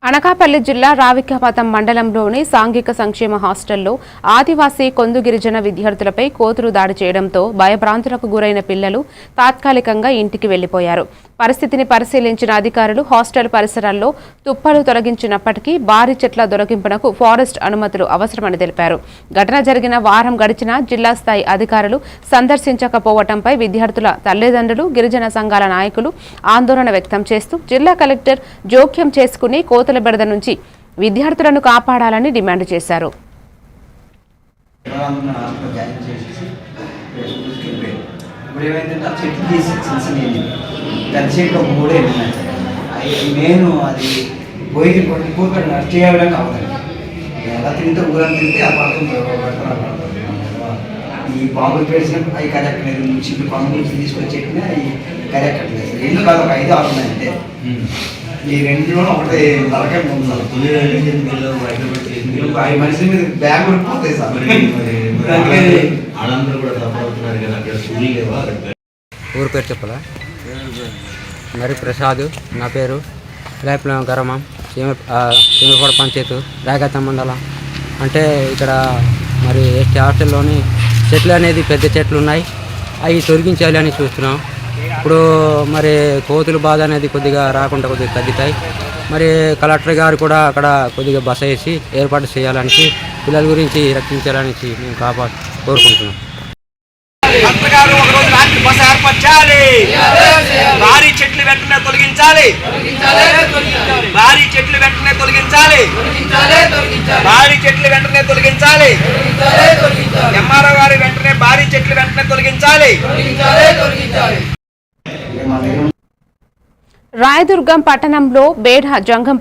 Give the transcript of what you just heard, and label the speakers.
Speaker 1: అనకాపల్లి జిల్లా రావికపతం మండలంలోని సాంఘిక సంక్షేమ హాస్టల్లో ఆదివాసీ కొందు గిరిజన విద్యార్థులపై కోతులు దాడి చేయడంతో భయభ్రాంతులకు గురైన పిల్లలు తాత్కాలికంగా ఇంటికి వెళ్లిపోయారు. పరిస్థితిని పరిశీలించిన అధికారులు హాస్టల్ పరిసరాల్లో తుప్పలు తొలగించినప్పటికీ భారీ చెట్ల దొరికింపునకు ఫారెస్ట్ అనుమతులు అవసరమని తెలిపారు. ఘటన జరిగిన వారం గడిచినా జిల్లా స్థాయి అధికారులు సందర్శించకపోవడంపై విద్యార్థుల తల్లిదండ్రులు, గిరిజన సంఘాల నాయకులు ఆందోళన వ్యక్తం చేస్తూ జిల్లా కలెక్టర్ జోక్యం చేసుకుని కోతుల బెడద నుంచి విద్యార్థులను కాపాడాలని డిమాండ్ చేశారు.
Speaker 2: నేను అది పోయి కొన్ని కూతురు నష్ట చేయడం కావాలి. ఎలా తింటే ఊరం తింటే ఆ పాత్ర ఈ బాంబులు పేసినప్పుడు అవి కరెక్ట్లేదు. చిన్న బాంబులు తీసుకొని చెప్పినా అవి కరెక్ట్లేదు. రెండు కాదు, ఒక 5-6 ఉన్నాయి అంతే. ఈ రెండులోనూ ఒకటి తలకాయ ముందు 5 మనుషుల మీద బ్యాగ్ కూడా పోతాయి సార్.
Speaker 3: ఊరు పేరు చెప్పాలా? మరి ప్రసాద్ నా పేరు. రేపులం గ్రామం, చీమలపాడు పంచాయతీ, రాయకతం మండలం. అంటే ఇక్కడ మరి ఎస్టీ హాస్టల్లోని చెట్లు అనేది పెద్ద చెట్లు ఉన్నాయి, అవి తొలగించాలి అని చూస్తున్నాం. ఇప్పుడు మరి కోతుల బాధ అనేది కొద్దిగా రాకుండా కొద్దిగా తగ్గుతాయి. మరి కలెక్టర్ గారు కూడా అక్కడ కొద్దిగా బస వేసి ఏర్పాటు చేయాలని, పిల్లల గురించి రక్షించాలని మేము కోరుకుంటున్నాం.
Speaker 4: భారీ చెట్లు వెంటనే తొలగించాలి. భారీ చెట్లు వెంటనే తొలగించాలి. భారీ చెట్లు వెంటనే తొలగించాలి. ఎంఆర్ఓ గారు వెంటనే భారీ చెట్లు వెంటనే తొలగించాలి.
Speaker 1: రాయదుర్గం పట్టణంలో బేఢ జంగం